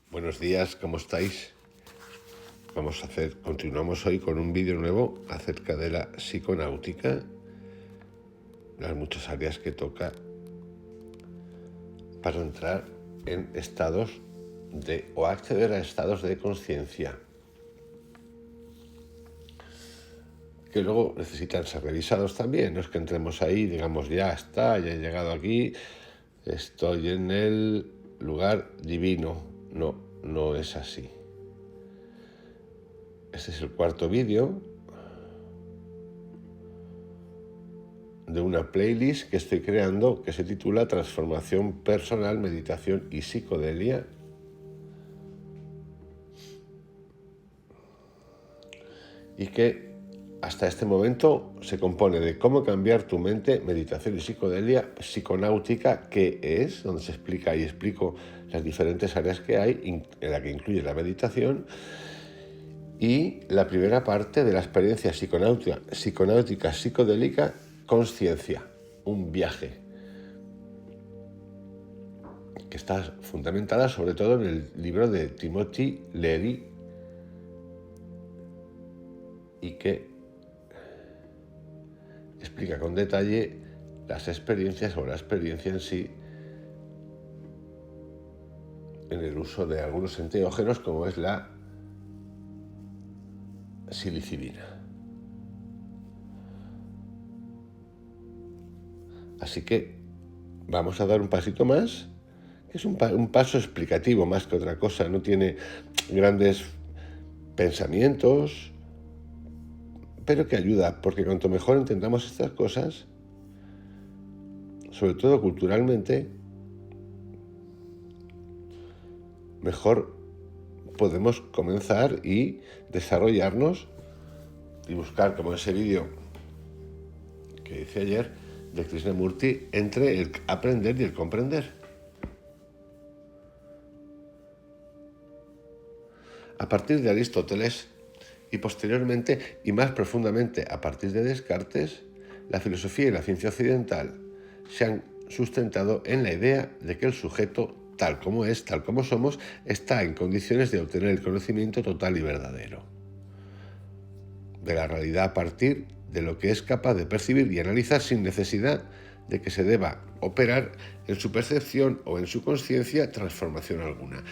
Buenos días, ¿cómo estáis? Continuamos hoy con un vídeo nuevo acerca de la psiconáutica, las muchas áreas que toca para entrar en estados o acceder a estados de conciencia que luego necesitan ser revisados también. No es que entremos ahí y digamos ya está, ya he llegado aquí, estoy en el lugar divino. No es así. Este es el cuarto vídeo de una playlist que estoy creando que se titula Transformación Personal, Meditación y Psicodelia. Y que hasta este momento se compone de cómo cambiar tu mente, meditación y psicodelia, psiconáutica, qué es, donde se explica y explico las diferentes áreas que hay, en la que incluye la meditación, y la primera parte de la experiencia psiconáutica, psicodélica, conciencia, un viaje, que está fundamentada sobre todo en el libro de Timothy Leary y que explica con detalle las experiencias o la experiencia en sí en el uso de algunos enteógenos como es la psilocibina. Así que vamos a dar un pasito más, que es un paso explicativo más que otra cosa, no tiene grandes pensamientos, pero que ayuda, porque cuanto mejor entendamos estas cosas, sobre todo culturalmente, mejor podemos comenzar y desarrollarnos y buscar, como ese vídeo que hice ayer de Krishnamurti, entre el aprender y el comprender. A partir de Aristóteles y posteriormente y más profundamente a partir de Descartes, la filosofía y la ciencia occidental se han sustentado en la idea de que el sujeto, tal como es, tal como somos, está en condiciones de obtener el conocimiento total y verdadero de la realidad a partir de lo que es capaz de percibir y analizar sin necesidad de que se deba operar en su percepción o en su conciencia transformación alguna.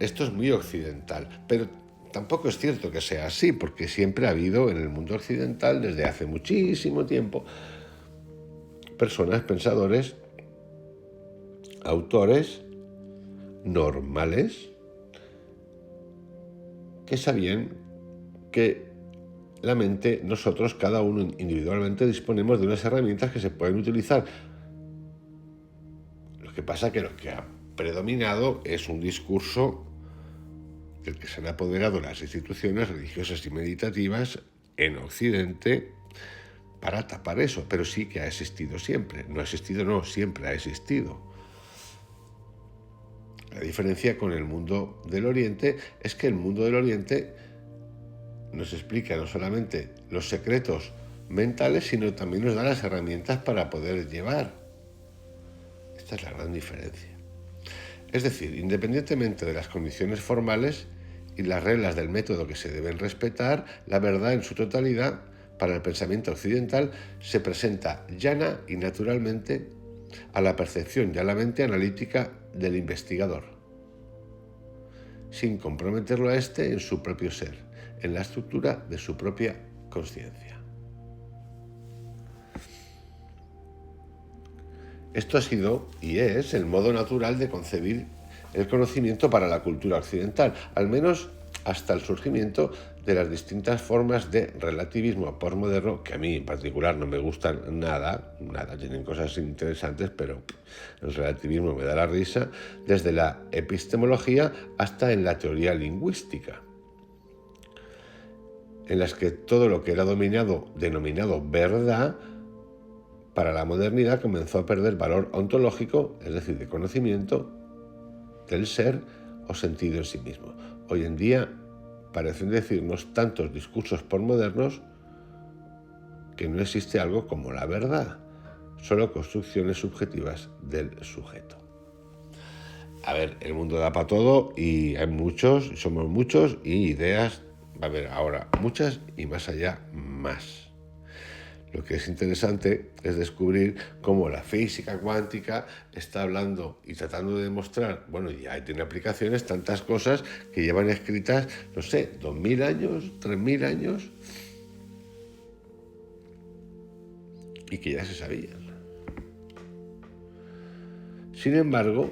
Esto es muy occidental, pero tampoco es cierto que sea así, porque siempre ha habido en el mundo occidental, desde hace muchísimo tiempo, personas, pensadores, autores normales que sabían que la mente, nosotros, cada uno individualmente, disponemos de unas herramientas que se pueden utilizar. Lo que pasa es que lo que ha predominado es un discurso del que se han apoderado las instituciones religiosas y meditativas en Occidente para tapar eso, pero sí que ha existido siempre. No ha existido, no, siempre ha existido. La diferencia con el mundo del Oriente es que el mundo del Oriente nos explica no solamente los secretos mentales, sino también nos da las herramientas para poder llevar. Esta es la gran diferencia. Es decir, independientemente de las condiciones formales y las reglas del método que se deben respetar, la verdad en su totalidad, para el pensamiento occidental, se presenta llana y naturalmente a la percepción y a la mente analítica del investigador, sin comprometerlo a éste en su propio ser, en la estructura de su propia conciencia. Esto ha sido y es el modo natural de concebir el conocimiento para la cultura occidental, al menos hasta el surgimiento de las distintas formas de relativismo posmoderno, que a mí en particular no me gustan nada, tienen cosas interesantes, pero el relativismo me da la risa, desde la epistemología hasta en la teoría lingüística, en las que todo lo que era denominado verdad, para la modernidad comenzó a perder valor ontológico, es decir, de conocimiento del ser o sentido en sí mismo. Hoy en día parecen decirnos tantos discursos posmodernos que no existe algo como la verdad, solo construcciones subjetivas del sujeto. A ver, el mundo da para todo y hay muchos, somos muchos y ideas va a haber ahora muchas y más allá más. Lo que es interesante es descubrir cómo la física cuántica está hablando y tratando de demostrar, bueno, ya tiene aplicaciones, tantas cosas que llevan escritas, no sé, 2000 años, 3000 años y que ya se sabían. Sin embargo,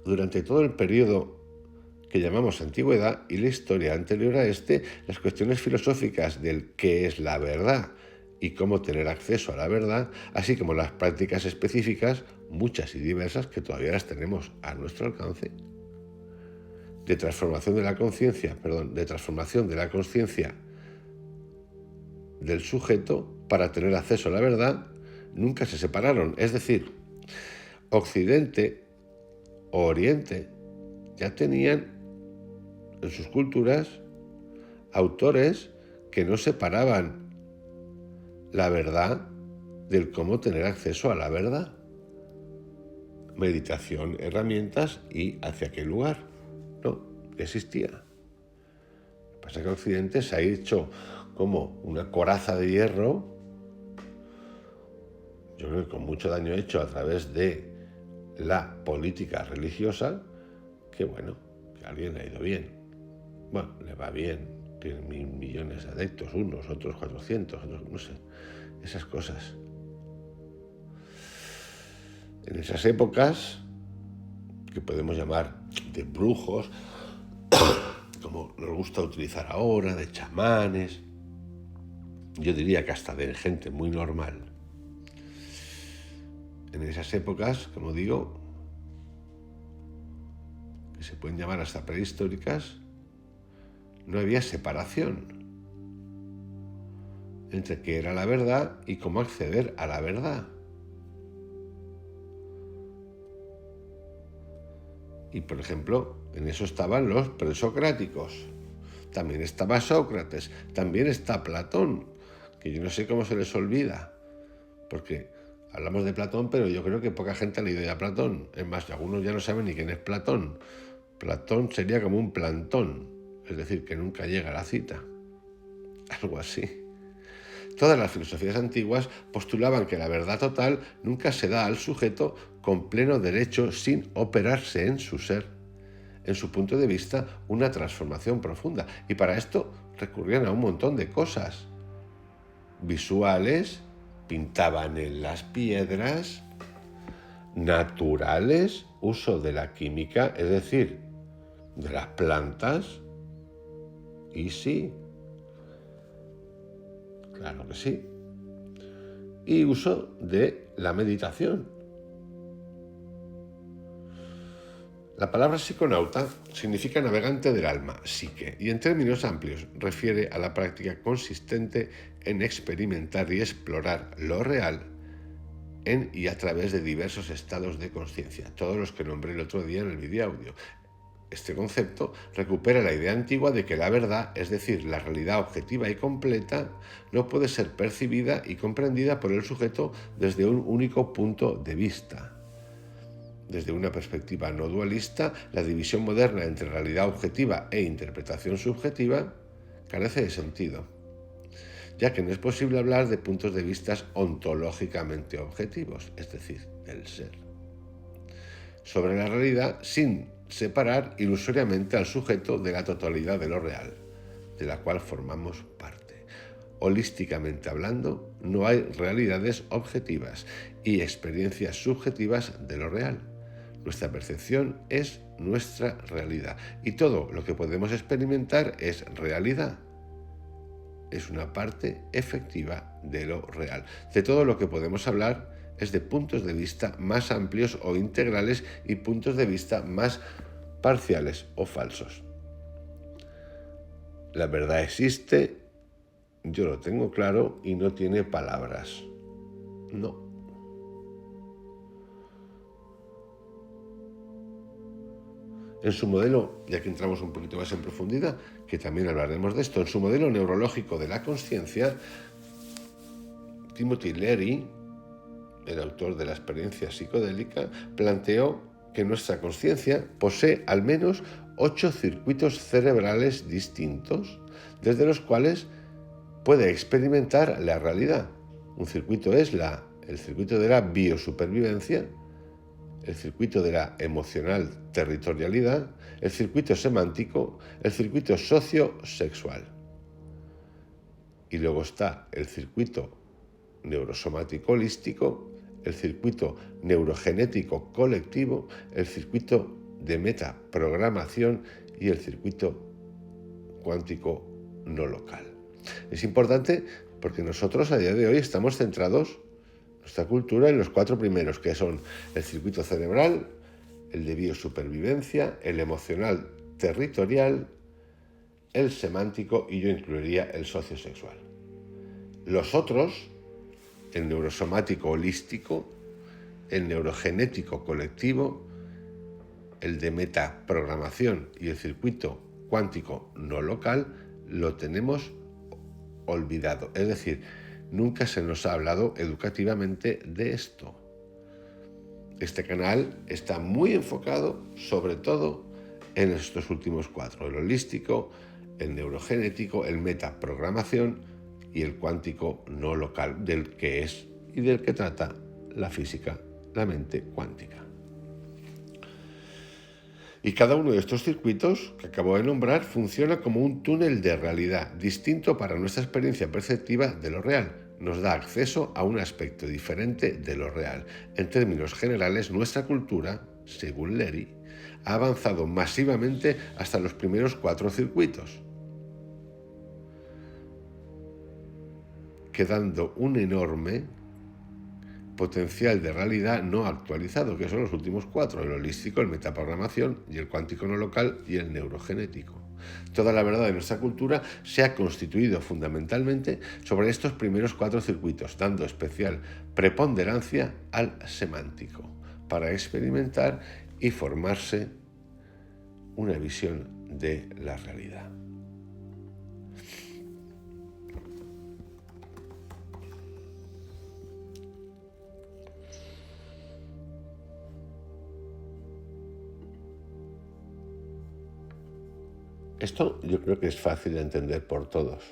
durante todo el periodo que llamamos antigüedad y la historia anterior a este, las cuestiones filosóficas del qué es la verdad y cómo tener acceso a la verdad, así como las prácticas específicas, muchas y diversas, que todavía las tenemos a nuestro alcance, de transformación de la conciencia, de transformación de la conciencia del sujeto para tener acceso a la verdad, nunca se separaron. Es decir, Occidente o Oriente ya tenían en sus culturas autores que no separaban la verdad del cómo tener acceso a la verdad. Meditación, herramientas y hacia qué lugar. No, existía. Lo que pasa es que Occidente se ha hecho como una coraza de hierro, yo creo que con mucho daño hecho a través de la política religiosa, que bueno, que a alguien le ha ido bien. Bueno, le va bien, tiene 1.000 millones de adeptos, unos, otros 400, otros, no sé, esas cosas. En esas épocas, que podemos llamar de brujos, como nos gusta utilizar ahora, de chamanes, yo diría que hasta de gente muy normal. En esas épocas, como digo, que se pueden llamar hasta prehistóricas, no había separación entre qué era la verdad y cómo acceder a la verdad. Y, por ejemplo, en eso estaban los presocráticos. También estaba Sócrates, también está Platón, que yo no sé cómo se les olvida, porque hablamos de Platón, pero yo creo que poca gente ha leído ya Platón. Es más, algunos ya no saben ni quién es Platón. Platón sería como un plantón, es decir, que nunca llega a la cita. Algo así. Todas las filosofías antiguas postulaban que la verdad total nunca se da al sujeto con pleno derecho sin operarse en su ser, en su punto de vista, una transformación profunda. Y para esto recurrían a un montón de cosas visuales, pintaban en las piedras, naturales, uso de la química, es decir, de las plantas, y sí, claro que sí, y uso de la meditación. La palabra psiconauta significa navegante del alma, psique, y en términos amplios refiere a la práctica consistente en experimentar y explorar lo real en y a través de diversos estados de conciencia, todos los que nombré el otro día en el videoaudio. Este concepto recupera la idea antigua de que la verdad, es decir, la realidad objetiva y completa, no puede ser percibida y comprendida por el sujeto desde un único punto de vista. Desde una perspectiva no dualista, la división moderna entre realidad objetiva e interpretación subjetiva carece de sentido, ya que no es posible hablar de puntos de vista ontológicamente objetivos, es decir, del ser, sobre la realidad sin separar ilusoriamente al sujeto de la totalidad de lo real, de la cual formamos parte. Holísticamente hablando, no hay realidades objetivas y experiencias subjetivas de lo real. Nuestra percepción es nuestra realidad y todo lo que podemos experimentar es realidad. Es una parte efectiva de lo real. De todo lo que podemos hablar es de puntos de vista más amplios o integrales y puntos de vista más parciales o falsos. La verdad existe, yo lo tengo claro y no tiene palabras. No. En su modelo, ya que entramos un poquito más en profundidad, que también hablaremos de esto, en su modelo neurológico de la consciencia, Timothy Leary el autor de la experiencia psicodélica, planteó que nuestra conciencia posee al menos 8 circuitos cerebrales distintos, desde los cuales puede experimentar la realidad. Un circuito es el circuito de la biosupervivencia, el circuito de la emocional territorialidad, el circuito semántico, el circuito sociosexual. Y luego está el circuito neurosomático holístico, el circuito neurogenético colectivo, el circuito de metaprogramación y el circuito cuántico no local. Es importante porque nosotros a día de hoy estamos centrados, nuestra cultura, en los 4 primeros, que son el circuito cerebral, el de biosupervivencia, el emocional territorial, el semántico y yo incluiría el sociosexual. Los otros, el neurosomático holístico, el neurogenético colectivo, el de metaprogramación y el circuito cuántico no local, lo tenemos olvidado. Es decir, nunca se nos ha hablado educativamente de esto. Este canal está muy enfocado sobre todo en estos últimos 4, el holístico, el neurogenético, el metaprogramación y el cuántico no local, del que es y del que trata la física, la mente cuántica. Y cada uno de estos circuitos que acabo de nombrar funciona como un túnel de realidad distinto para nuestra experiencia perceptiva de lo real. Nos da acceso a un aspecto diferente de lo real. En términos generales, nuestra cultura, según Leary, ha avanzado masivamente hasta los primeros 4 circuitos, quedando un enorme potencial de realidad no actualizado, que son los últimos 4, el holístico, el metaprogramación y el cuántico no local y el neurogenético. Toda la verdad de nuestra cultura se ha constituido fundamentalmente sobre estos primeros 4 circuitos, dando especial preponderancia al semántico, para experimentar y formarse una visión de la realidad. Esto yo creo que es fácil de entender por todos.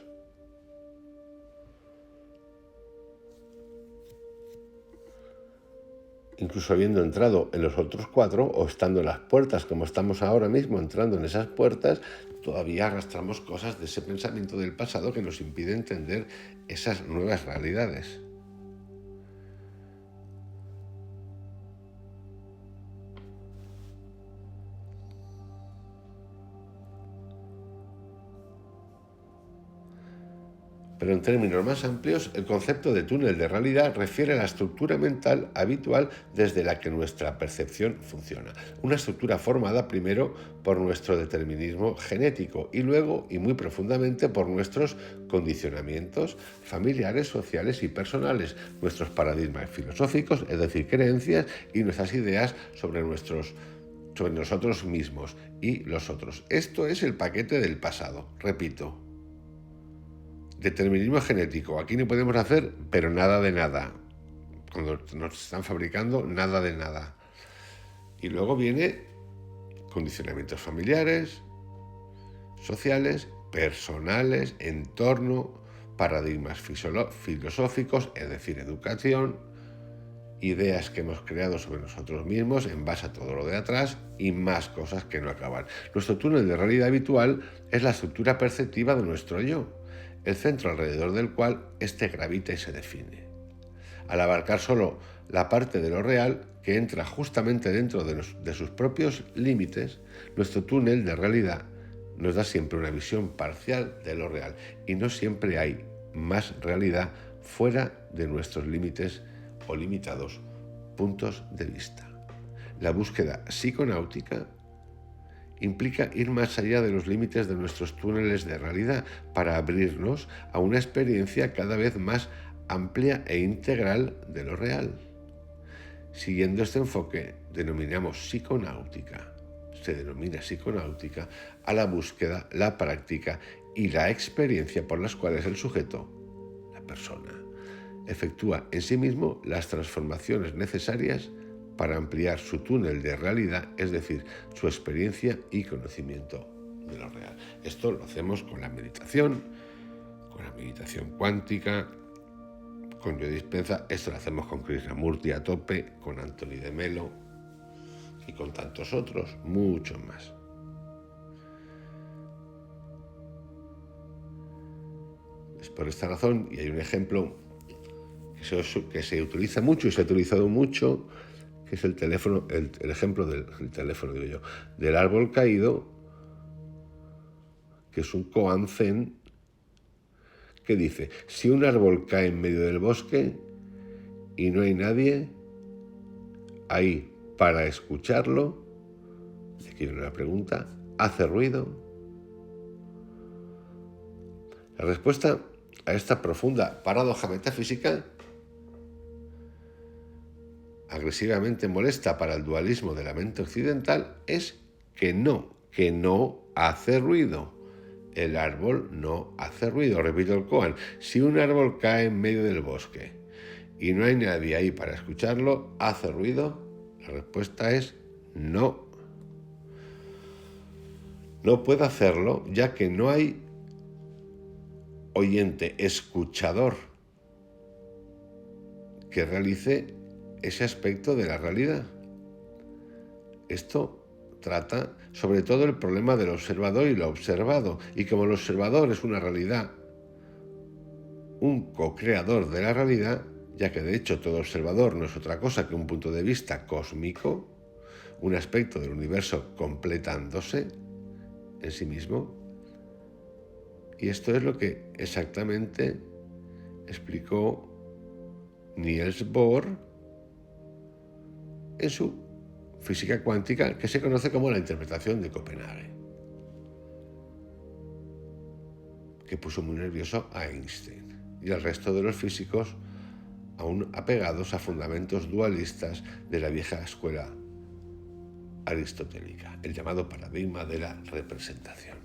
Incluso habiendo entrado en los otros 4 o estando en las puertas, como estamos ahora mismo entrando en esas puertas, todavía arrastramos cosas de ese pensamiento del pasado que nos impide entender esas nuevas realidades. Pero en términos más amplios, el concepto de túnel de realidad refiere a la estructura mental habitual desde la que nuestra percepción funciona. Una estructura formada primero por nuestro determinismo genético y luego, y muy profundamente, por nuestros condicionamientos familiares, sociales y personales, nuestros paradigmas filosóficos, es decir, creencias, y nuestras ideas sobre nosotros mismos y los otros. Esto es el paquete del pasado, repito. Determinismo genético. Aquí no podemos hacer, pero nada de nada. Cuando nos están fabricando, nada de nada. Y luego viene condicionamientos familiares, sociales, personales, entorno, paradigmas filosóficos, es decir, educación, ideas que hemos creado sobre nosotros mismos en base a todo lo de atrás y más cosas que no acaban. Nuestro túnel de realidad habitual es la estructura perceptiva de nuestro yo, el centro alrededor del cual éste gravita y se define. Al abarcar solo la parte de lo real que entra justamente dentro de sus propios límites, nuestro túnel de realidad nos da siempre una visión parcial de lo real y no siempre hay más realidad fuera de nuestros límites o limitados puntos de vista. La búsqueda psiconáutica implica ir más allá de los límites de nuestros túneles de realidad para abrirnos a una experiencia cada vez más amplia e integral de lo real. Siguiendo este enfoque, se denomina psiconáutica a la búsqueda, la práctica y la experiencia por las cuales el sujeto, la persona, efectúa en sí mismo las transformaciones necesarias para ampliar su túnel de realidad, es decir, su experiencia y conocimiento de lo real. Esto lo hacemos con la meditación cuántica, con Joe Dispenza. Esto lo hacemos con Krishnamurti a tope, con Anthony de Melo y con tantos otros, muchos más. Es por esta razón, y hay un ejemplo que se utiliza mucho y se ha utilizado mucho, que es el ejemplo del teléfono, digo yo, del árbol caído, que es un koan zen, que dice: si un árbol cae en medio del bosque y no hay nadie ahí para escucharlo, aquí viene la pregunta, ¿hace ruido? La respuesta a esta profunda paradoja metafísica, agresivamente molesta para el dualismo de la mente occidental, es que no hace ruido. El árbol no hace ruido. Repito el koan: si un árbol cae en medio del bosque y no hay nadie ahí para escucharlo, ¿hace ruido? La respuesta es no. No puede hacerlo, ya que no hay oyente escuchador que realice ese aspecto de la realidad. Esto trata sobre todo el problema del observador y lo observado, y como el observador es una realidad, un co-creador de la realidad, ya que de hecho todo observador no es otra cosa que un punto de vista cósmico, un aspecto del universo completándose en sí mismo. Y esto es lo que exactamente explicó Niels Bohr en su física cuántica, que se conoce como la interpretación de Copenhague, que puso muy nervioso a Einstein y al resto de los físicos aún apegados a fundamentos dualistas de la vieja escuela aristotélica, el llamado paradigma de la representación.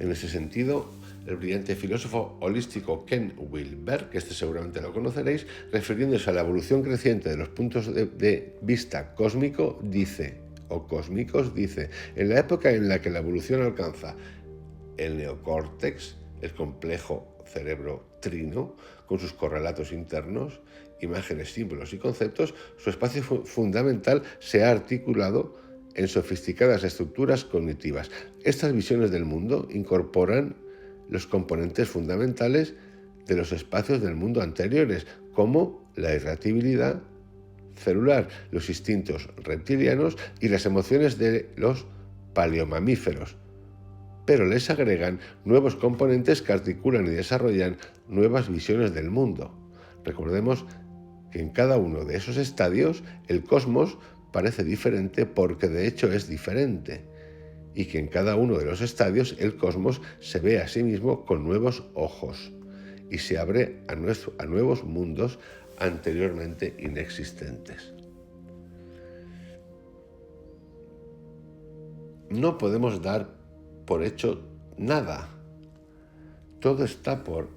En ese sentido, el brillante filósofo holístico Ken Wilber, que seguramente lo conoceréis, refiriéndose a la evolución creciente de los puntos de vista cósmicos, dice, en la época en la que la evolución alcanza el neocórtex, el complejo cerebro trino, con sus correlatos internos, imágenes, símbolos y conceptos, su espacio fundamental se ha articulado en sofisticadas estructuras cognitivas. Estas visiones del mundo incorporan los componentes fundamentales de los espacios del mundo anteriores, como la irritabilidad celular, los instintos reptilianos y las emociones de los paleomamíferos, pero les agregan nuevos componentes que articulan y desarrollan nuevas visiones del mundo. Recordemos que en cada uno de esos estadios el cosmos parece diferente porque de hecho es diferente, y que en cada uno de los estadios el cosmos se ve a sí mismo con nuevos ojos y se abre a nuevos mundos anteriormente inexistentes. No podemos dar por hecho nada. Todo está por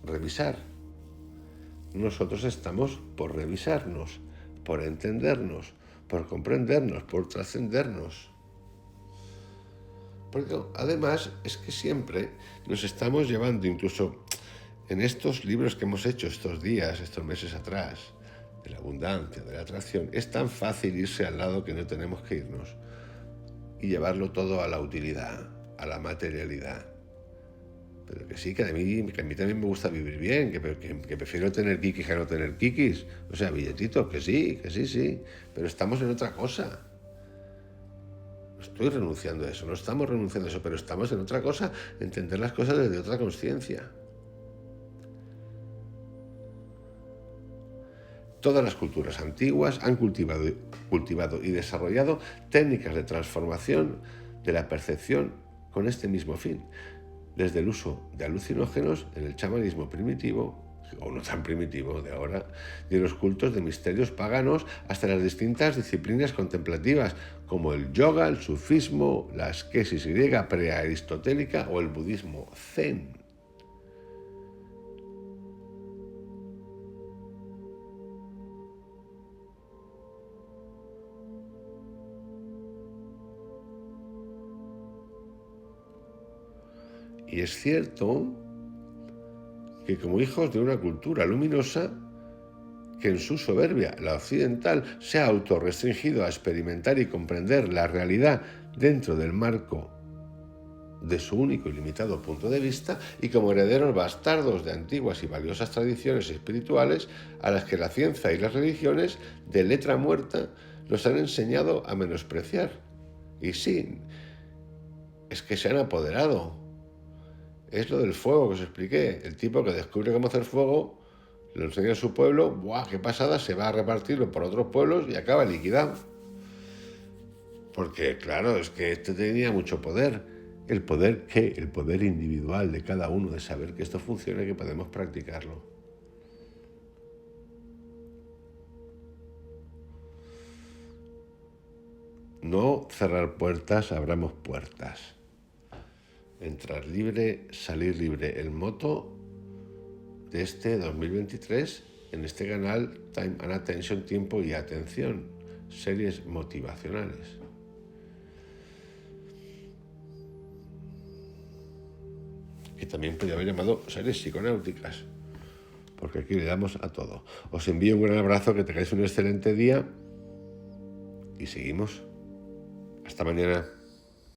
revisar. Nosotros estamos por revisarnos, por entendernos, por comprendernos, por trascendernos. Porque además es que siempre nos estamos llevando, incluso en estos libros que hemos hecho estos días, estos meses atrás, de la abundancia, de la atracción, es tan fácil irse al lado que no tenemos que irnos y llevarlo todo a la utilidad, a la materialidad. Pero que sí, que a mí también me gusta vivir bien, que prefiero tener kikis que no tener kikis. O sea, billetitos, que sí, pero estamos en otra cosa. No estoy renunciando a eso, no estamos renunciando a eso, pero estamos en otra cosa, entender las cosas desde otra conciencia. Todas las culturas antiguas han cultivado y desarrollado técnicas de transformación de la percepción con este mismo fin, desde el uso de alucinógenos en el chamanismo primitivo, o no tan primitivo de ahora, de los cultos de misterios paganos hasta las distintas disciplinas contemplativas, como el yoga, el sufismo, la asquesis griega prearistotélica o el budismo zen. Y es cierto que como hijos de una cultura luminosa, que en su soberbia, la occidental, se ha autorrestringido a experimentar y comprender la realidad dentro del marco de su único y limitado punto de vista, y como herederos bastardos de antiguas y valiosas tradiciones espirituales a las que la ciencia y las religiones de letra muerta nos han enseñado a menospreciar. Y sí, es que se han apoderado. Es lo del fuego que os expliqué. El tipo que descubre cómo hacer fuego, lo enseña a su pueblo, ¡buah, qué pasada! Se va a repartirlo por otros pueblos y acaba liquidado. Porque, claro, es que este tenía mucho poder. ¿El poder qué? El poder individual de cada uno, de saber que esto funciona y que podemos practicarlo. No cerrar puertas, abramos puertas. Entrar libre, salir libre. El moto de este 2023 en este canal Time and Attention, tiempo y atención, series motivacionales. Que también podría haber llamado series psiconáuticas, porque aquí le damos a todo. Os envío un gran abrazo, que tengáis un excelente día y seguimos. Hasta mañana.